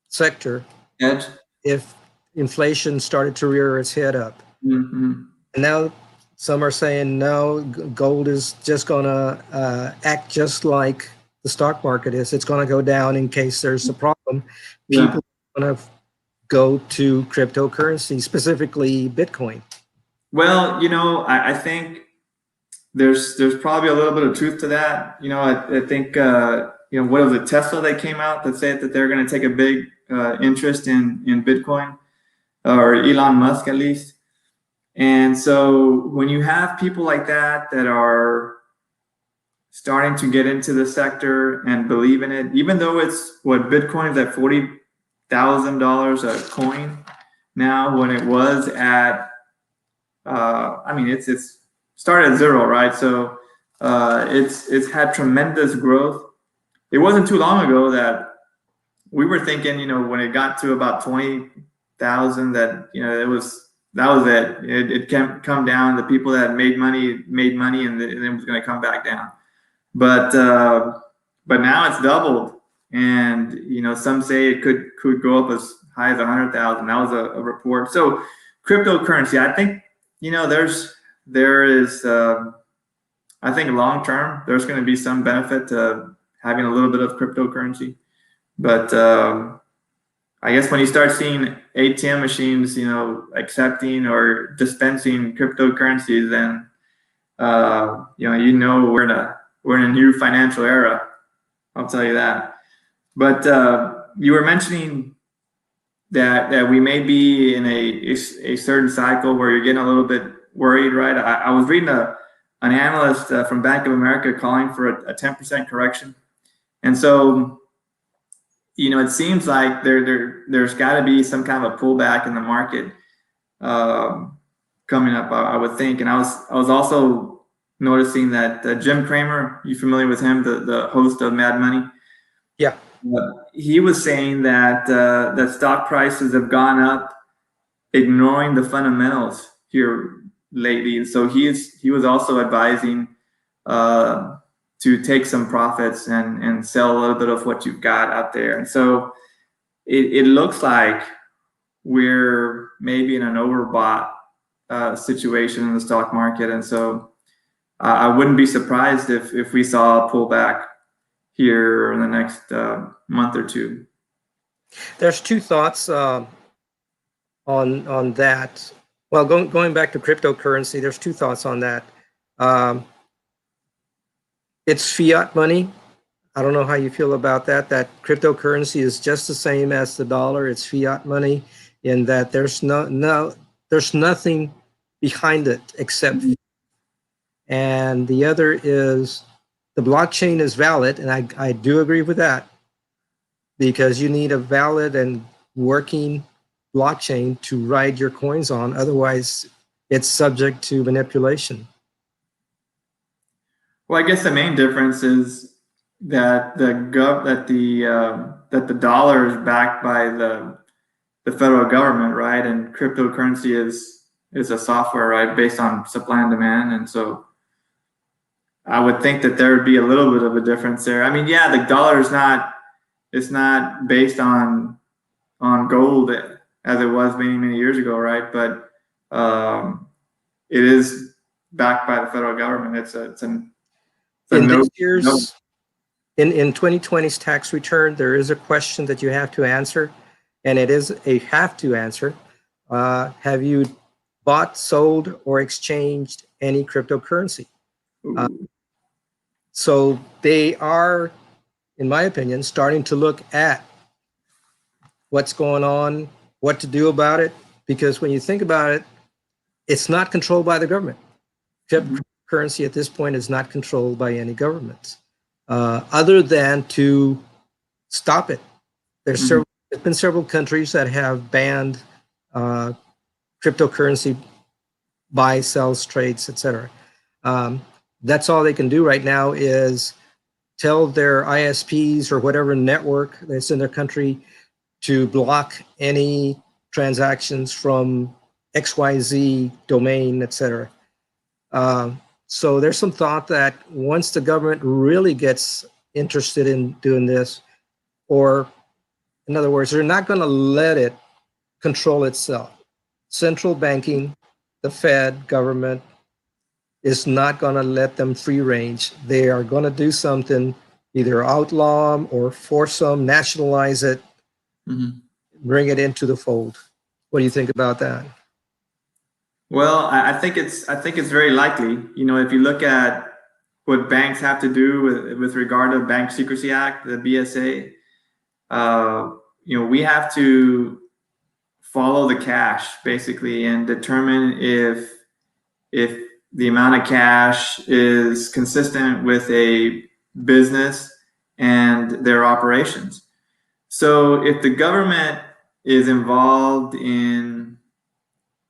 sector Hedge? if inflation started to rear its head up. And now some are saying, no, gold is just going to act just like the stock market is. It's going to go down in case there's a problem. People are going to go to cryptocurrency, specifically Bitcoin. Well, I think there's probably a little bit of truth to that. I think what was it, Tesla that came out that said that they're going to take a big interest in Bitcoin, or Elon Musk at least. And so when you have people like that are starting to get into the sector and believe in it, even though it's Bitcoin is at $40,000 a coin now, when it was at it's started at zero, right? So it's had tremendous growth. It wasn't too long ago that we were thinking, when it got to about 20,000, that that was it. It can come down. The people that made money, and then it was going to come back down. But now it's doubled, and some say it could go up as high as 100,000. That was a report. So cryptocurrency, I think there is I think long term there's going to be some benefit to having a little bit of cryptocurrency, but I guess when you start seeing ATM machines, accepting or dispensing cryptocurrencies, then we're in a new financial era. I'll tell you that. But you were mentioning that we may be in a certain cycle where you're getting a little bit worried, right? I was reading an analyst from Bank of America calling for a 10% correction, and so it seems like there's got to be some kind of a pullback in the market coming up, I would think. And I was also noticing that Jim Cramer, you familiar with him, the host of Mad Money? Yeah. He was saying that that stock prices have gone up, ignoring the fundamentals here lately. And so he was also advising to take some profits and sell a little bit of what you've got out there. And so it looks like we're maybe in an overbought situation in the stock market. And so I wouldn't be surprised if we saw a pullback here in the next month or two. There's two thoughts on that. Well, going back to cryptocurrency, there's two thoughts on that. It's fiat money. I don't know how you feel about that. That cryptocurrency is just the same as the dollar. It's fiat money in that there's nothing behind it except. And the other is the blockchain is valid, and I do agree with that, because you need a valid and working blockchain to ride your coins on. Otherwise, it's subject to manipulation. Well, I guess the main difference is that the dollar is backed by the federal government, right? And cryptocurrency is a software, right, based on supply and demand. And so I would think that there would be a little bit of a difference there. I mean, yeah, the dollar is not based on gold as it was many years ago, right? But it is backed by the federal government. In 2020's tax return, there is a question that you have to answer, and it is a have to answer. Have you bought, sold, or exchanged any cryptocurrency? So they are, in my opinion, starting to look at what's going on, what to do about it, because when you think about it, it's not controlled by the government. Cryptocurrency at this point is not controlled by any governments, other than to stop it. There's been several countries that have banned cryptocurrency buy, sells, trades, etc. That's all they can do right now is tell their ISPs or whatever network that's in their country to block any transactions from XYZ domain, etc. So there's some thought that once the government really gets interested in doing this, or in other words, they're not going to let it control itself. Central banking, the Fed, government, is not going to let them free range. They are going to do something, either outlaw them or force them, nationalize it, bring it into the fold. What do you think about that? Well, I think it's very likely. You know, if you look at what banks have to do with regard to Bank Secrecy Act, the BSA, you know, we have to follow the cash basically and determine if the amount of cash is consistent with a business and their operations. So if the government is involved in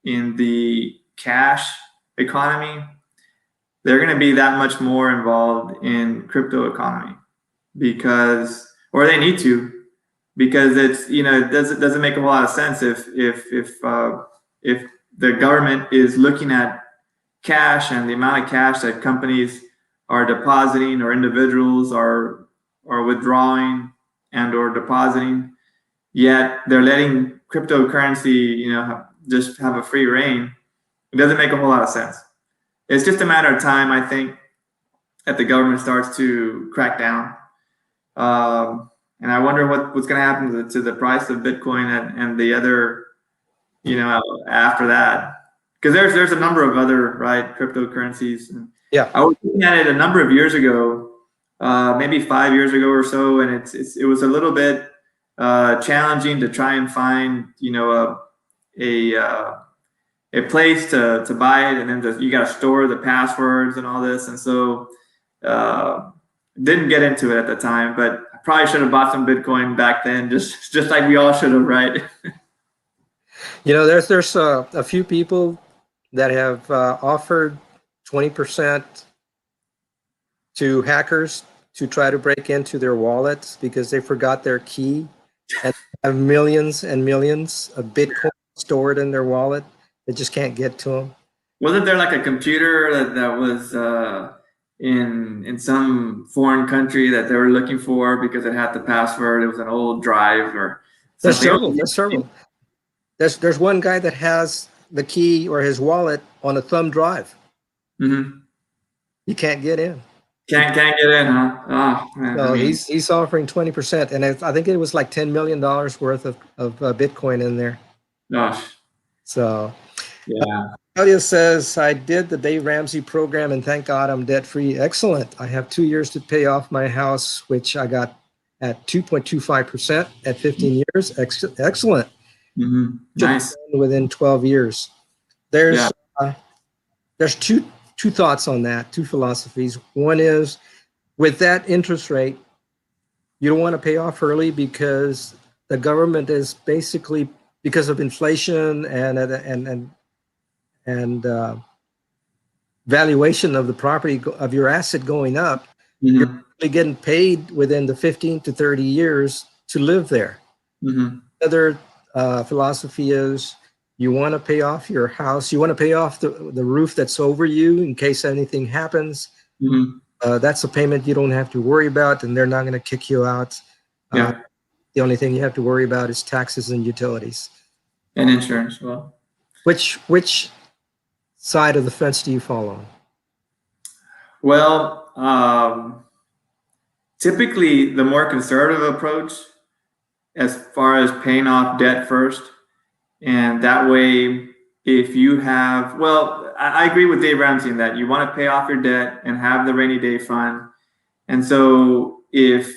the cash economy, they're going to be that much more involved in crypto economy or they need to, because it's, you know, it doesn't make a whole lot of sense if the government is looking at cash and the amount of cash that companies are depositing or individuals are withdrawing and or depositing, yet they're letting cryptocurrency, you know, just have a free reign. It doesn't make a whole lot of sense. It's just a matter of time, I think, that the government starts to crack down. And I wonder what's going to happen to the price of Bitcoin and the other, you know, after that. Because there's a number of other, right, cryptocurrencies. Yeah, I was looking at it a number of years ago, maybe 5 years ago or so, and it was a little bit challenging to try and find, you know, a place to buy it, and then you got to store the passwords and all this, and so didn't get into it at the time, but I probably should have bought some Bitcoin back then, just like we all should have, right? You know, there's a few people that have offered 20% to hackers to try to break into their wallets because they forgot their key and have millions and millions of Bitcoin stored in their wallet. They just can't get to them. Wasn't there like a computer that was in some foreign country that they were looking for because it had the password? It was an old drive or something. There's several. There's one guy that has the key or his wallet on a thumb drive. You can't get in. Can't get in, huh? Oh, man. No, he's offering 20%, and I think it was like $10 million worth of Bitcoin in there. Gosh. So, yeah. Claudia says, I did the Dave Ramsey program, and thank God I'm debt free. Excellent. I have 2 years to pay off my house, which I got at 2.25% at 15 years. Excellent. Nice. Within 12 years. There's two thoughts on that, two philosophies. One is, with that interest rate, you don't want to pay off early because the government is basically, because of inflation and valuation of the property of your asset going up, you're really getting paid within the 15 to 30 years to live there. Other philosophy is, you want to pay off your house, you want to pay off the roof that's over you in case anything happens. That's a payment you don't have to worry about, and they're not going to kick you out. The only thing you have to worry about is taxes and utilities. And insurance. Well, which side of the fence do you fall on? Well, typically the more conservative approach, as far as paying off debt first. And that way, if you have, well, I agree with Dave Ramsey in that you want to pay off your debt and have the rainy day fund. And so if,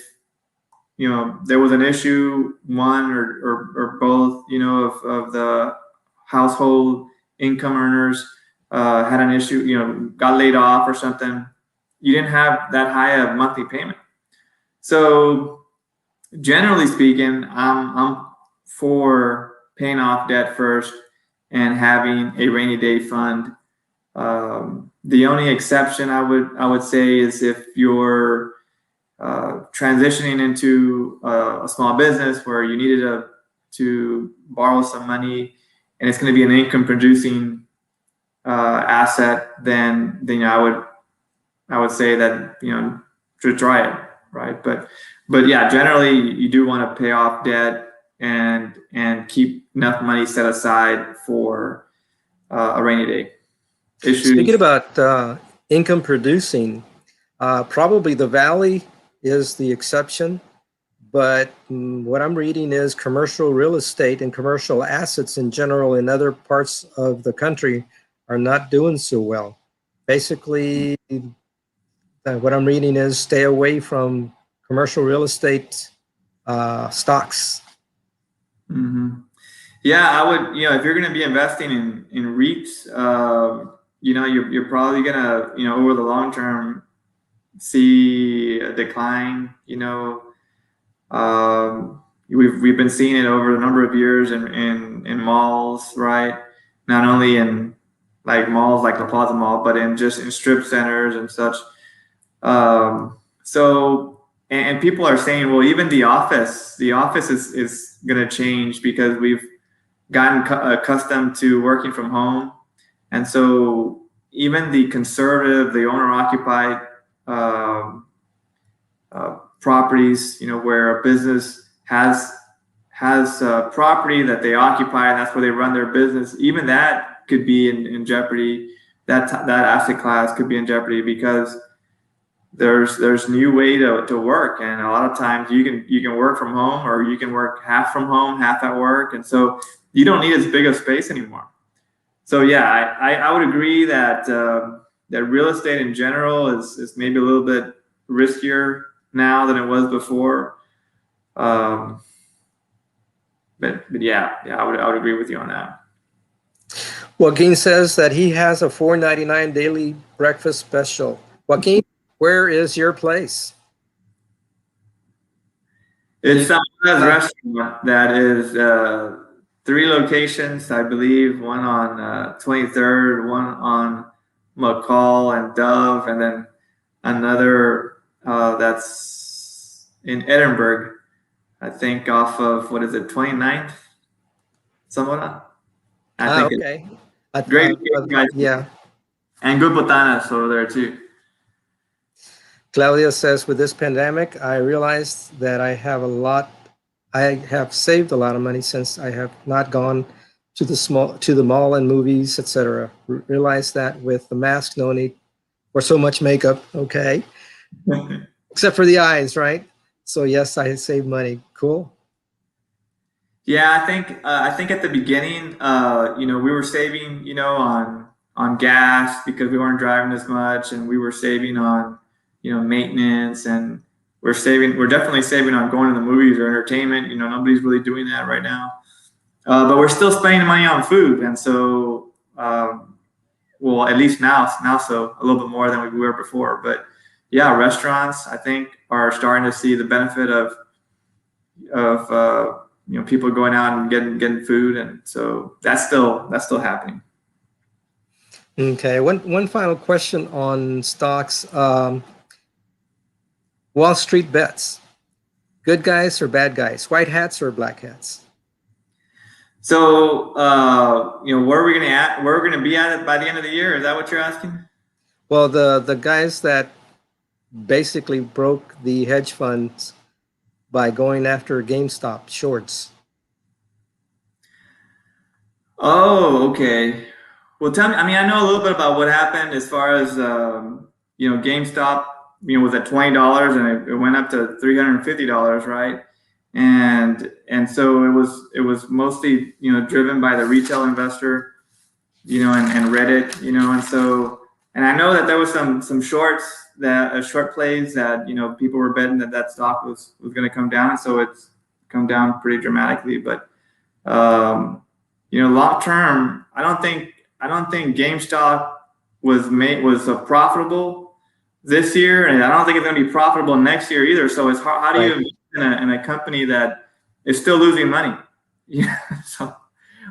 there was an issue, one or both, of the household income earners had an issue, got laid off or something, you didn't have that high a monthly payment. So generally speaking, I'm for paying off debt first and having a rainy day fund. The only exception I would say is if you're transitioning into a small business where you needed to borrow some money and it's going to be an income producing asset, then I would say that to try it, right? But yeah, generally you do want to pay off debt and keep enough money set aside for a rainy day issue. Speaking about income producing, probably the Valley is the exception, but what I'm reading is commercial real estate and commercial assets in general in other parts of the country are not doing so well. Basically, what I'm reading is stay away from commercial real estate stocks. Mm-hmm. Yeah, I would, if you're going to be investing in REITs, you're probably going to, over the long term, see a decline. We've been seeing it over a number of years in malls, right? Not only in like malls like La Plaza Mall, but in strip centers and such. And people are saying, well, even the office is going to change because we've gotten accustomed to working from home. And so even the conservative, the owner-occupied properties, where a business has property that they occupy and that's where they run their business, even that could be in jeopardy. That asset class could be in jeopardy because there's new way to work, and a lot of times you can work from home, or you can work half from home, half at work, and so you don't need as big of space anymore. So yeah, I would agree that that real estate in general is maybe a little bit riskier now than it was before. But yeah, I would agree with you on that. Joaquin says that he has a $4.99 daily breakfast special. Joaquin, where is your place? It's a restaurant that is 3 locations, I believe. One on 23rd, one on McCall and Dove, and then another that's in Edinburgh, I think, off of, 29th? Somewhat. I think okay. Great guys. Yeah. And good botanas over there too. Claudia says, with this pandemic, I realized that I have saved a lot of money since I have not gone to the mall and movies, etc. Realized that with the mask, no need for so much makeup. Okay. Except for the eyes, right? So yes, I saved money. Cool. Yeah, I think at the beginning, we were saving, on gas because we weren't driving as much, and we were saving on, maintenance, and we're definitely saving on going to the movies or entertainment. Nobody's really doing that right now, but we're still spending money on food, and so, well, at least now, so a little bit more than we were before. But yeah, restaurants, I think, are starting to see the benefit of people going out and getting food, and so that's still happening. Okay, one final question on stocks. Wall Street bets, good guys or bad guys, white hats or black hats? So where are we gonna be at it by the end of the year? Is that what you're asking? Well, the guys that basically broke the hedge funds by going after GameStop shorts. Oh, okay. Well, tell me. I mean, I know a little bit about what happened as far as GameStop. Was at $20 and it went up to $350, right? and so it was mostly, you know, driven by the retail investor, you know, and Reddit, you know, and so, and I know that there was some shorts that short plays that, you know, people were betting that that stock was going to come down, and so it's come down pretty dramatically. But you know, long term, I don't think GameStop was profitable this year, and I don't think it's going to be profitable next year either. So it's hard. How do you invest in a company that is still losing money? Yeah. So,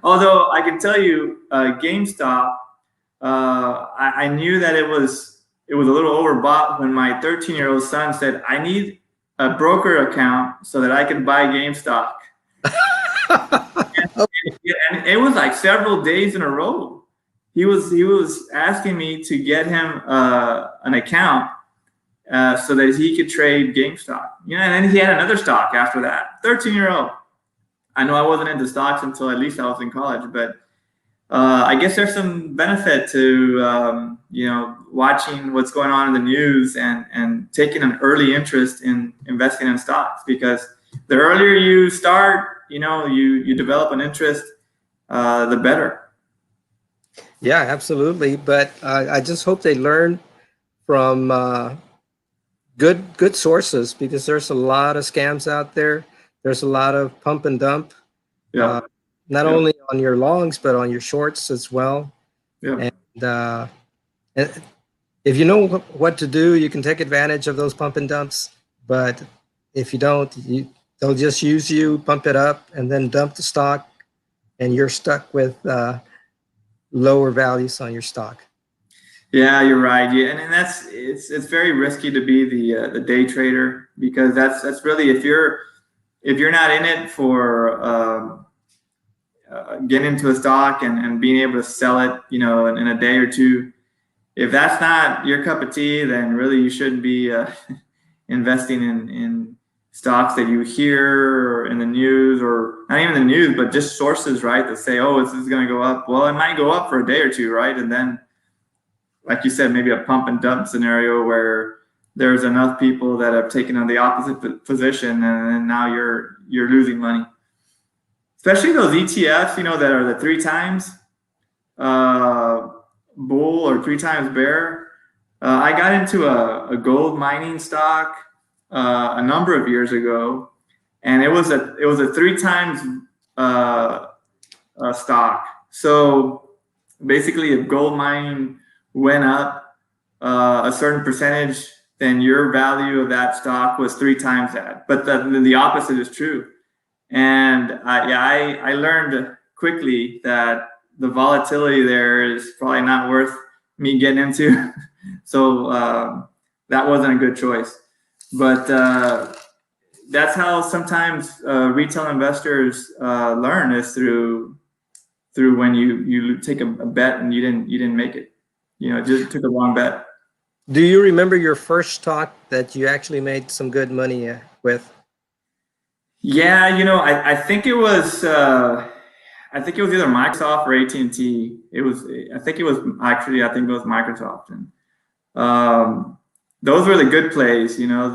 although I can tell you, GameStop, I knew that it was a little overbought when my 13-year-old son said, "I need a broker account so that I can buy GameStop." And it was like several days in a row. He was asking me to get him an account so that he could trade GameStop. You know, and then he had another stock after that. 13-year-old. I know I wasn't into stocks until at least I was in college, but I guess there's some benefit to you know, watching what's going on in the news and taking an early interest in investing in stocks, because the earlier you start, you know, you develop an interest, the better. Yeah, absolutely. But I just hope they learn from good sources, because there's a lot of scams out there. There's a lot of pump and dump, Yeah. not only on your longs but on your shorts as well. Yeah. And if you know what to do, you can take advantage of those pump and dumps. But if you don't, they'll just use you, pump it up, and then dump the stock, and you're stuck with lower values on your stock. Yeah, you're right. Yeah, and that's it's very risky to be the day trader, because that's really, if you're not in it for getting into a stock and being able to sell it, you know, in a day or two. If that's not your cup of tea, then really you shouldn't be investing in stocks that you hear in the news, or not even the news, but just sources, right, that say, oh, this is going to go up. Well, it might go up for a day or two, right? And then, like you said, maybe a pump and dump scenario where there's enough people that have taken on the opposite position, and now you're losing money. Especially those ETFs, you know, that are the 3 times bull or 3 times bear. I got into a gold mining stock a number of years ago, and it was a 3 times stock. So basically, if gold mining went up a certain percentage, then your value of that stock was 3 times that. But the opposite is true. And I learned quickly that the volatility there is probably not worth me getting into. So that wasn't a good choice. But that's how sometimes retail investors learn, is through when you take a bet and you didn't make it. You know, just took a wrong bet. Do you remember your first stock that you actually made some good money with? Yeah, you know, I think it was either Microsoft or AT&T. I think it was Microsoft, and those were the good plays. You know,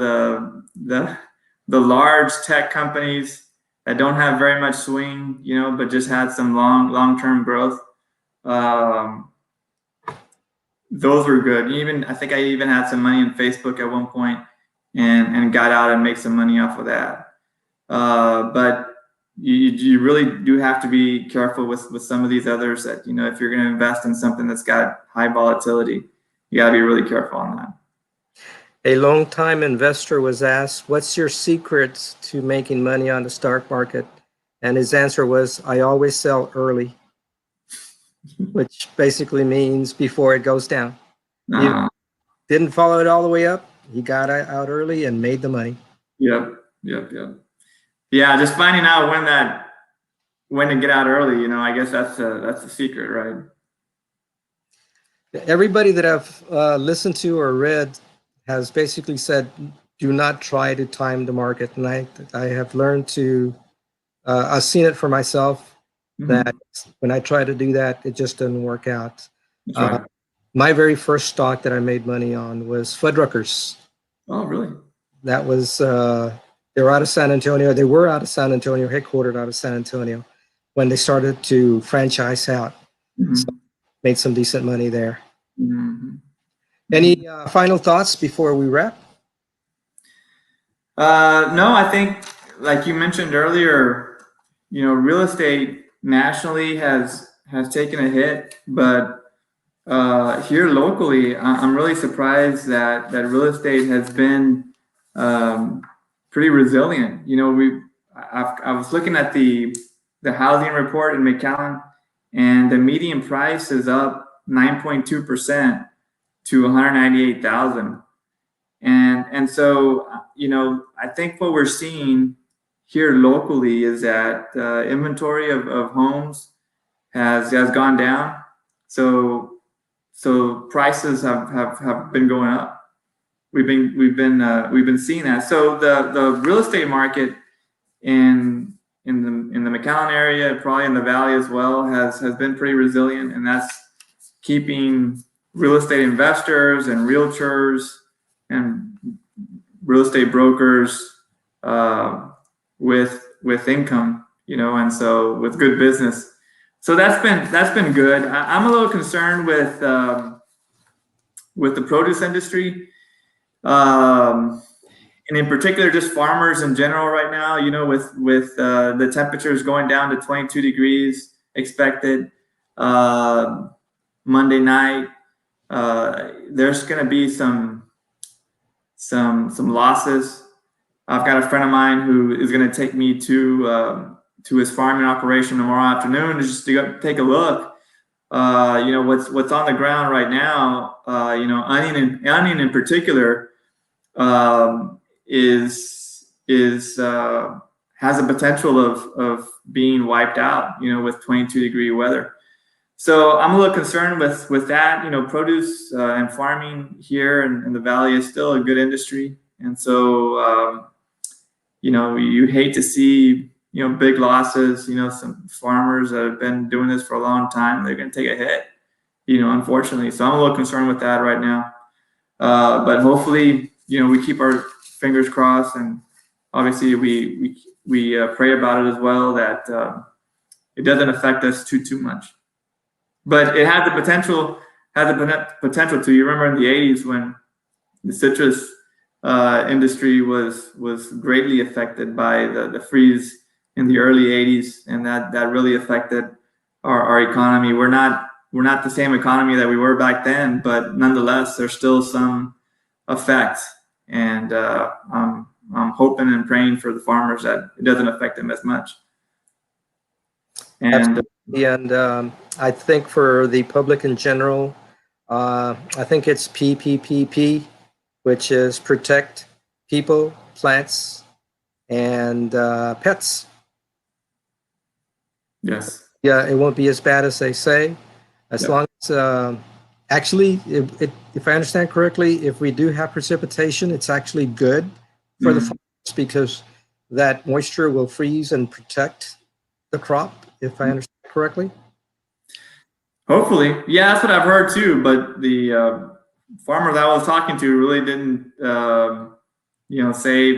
the large tech companies that don't have very much swing, you know, but just had some long-term growth. Those were good. I think I even had some money in Facebook at one point, and got out and made some money off of that. But you really do have to be careful with some of these others, that, you know, if you're going to invest in something that's got high volatility, you got to be really careful on that. A long-time investor was asked, what's your secret to making money on the stock market? And his answer was, I always sell early, which basically means before it goes down. You didn't follow it all the way up. He got out early and made the money. Yep. Yeah, just finding out when to get out early, you know, I guess that's the secret, right? Everybody that I've listened to or read has basically said, do not try to time the market. And I have learned to, I've seen it for myself, that when I try to do that, it just doesn't work out. That's right. My very first stock that I made money on was Fuddruckers. Oh, really? That was They're out of San Antonio. They were out of San Antonio, headquartered out of San Antonio, when they started to franchise out. So made some decent money there. Any final thoughts before we wrap? No, I think, like you mentioned earlier, real estate nationally has taken a hit, but here locally, I'm really surprised that real estate has been pretty resilient. I was looking at the housing report in McAllen, and the median price is up 9.2% to 198,000. And so, I think what we're seeing here locally is that inventory of homes has gone down. So prices have been going up. We've been seeing that. So the real estate market in the McAllen area, probably in the Valley as well, has been pretty resilient, and that's keeping real estate investors and realtors and real estate brokers with income, and so with good business. So that's been good. I'm a little concerned with the produce industry, and in particular, just farmers in general right now. With the temperatures going down to 22 degrees expected Monday night, there's going to be some losses. I've got a friend of mine who is going to take me to his farming operation tomorrow afternoon just to go take a look. What's on the ground right now. Onion in particular has a potential of being wiped out. With 22-degree weather. So I'm a little concerned with that. Produce and farming here in the Valley is still a good industry, and so you hate to see big losses. Some farmers that have been doing this for a long time, they're going to take a hit. Unfortunately, so I'm a little concerned with that right now. But hopefully, we keep our fingers crossed, and obviously we pray about it as well, that it doesn't affect us too much. But it had the potential to. You remember in the 80s when the citrus industry was greatly affected by the freeze in the early 80s, and that really affected our economy. We're not the same economy that we were back then, but nonetheless, there's still some effect. And I'm hoping and praying for the farmers that it doesn't affect them as much. And I think for the public in general, I think it's PPPP, which is protect people, plants, and pets. Yes. Yeah, it won't be as bad as they say, as long as actually, if I understand correctly, if we do have precipitation, it's actually good for the farmers, because that moisture will freeze and protect the crop, if I understand correctly. Hopefully. Yeah, that's what I've heard too. But the farmer that I was talking to really didn't, say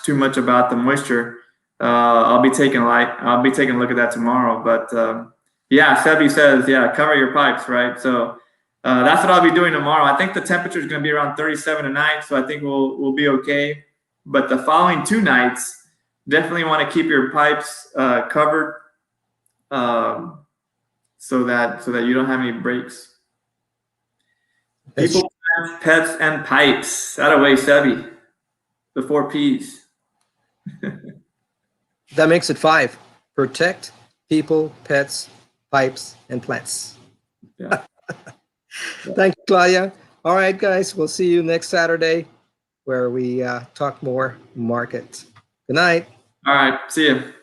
too much about the moisture. I'll be taking a look at that tomorrow. But Sebi says, cover your pipes, right? So that's what I'll be doing tomorrow. I think the temperature is going to be around 37 tonight, so I think we'll be okay. But the following 2 nights, definitely want to keep your pipes covered. So that you don't have any breaks. People, pets, and pipes. That away, Sebi. The 4 P's. That makes it 5. Protect people, pets, pipes, and plants. Yeah. Thank you, Claudia. All right, guys. We'll see you next Saturday, where we talk more market. Good night. All right. See you.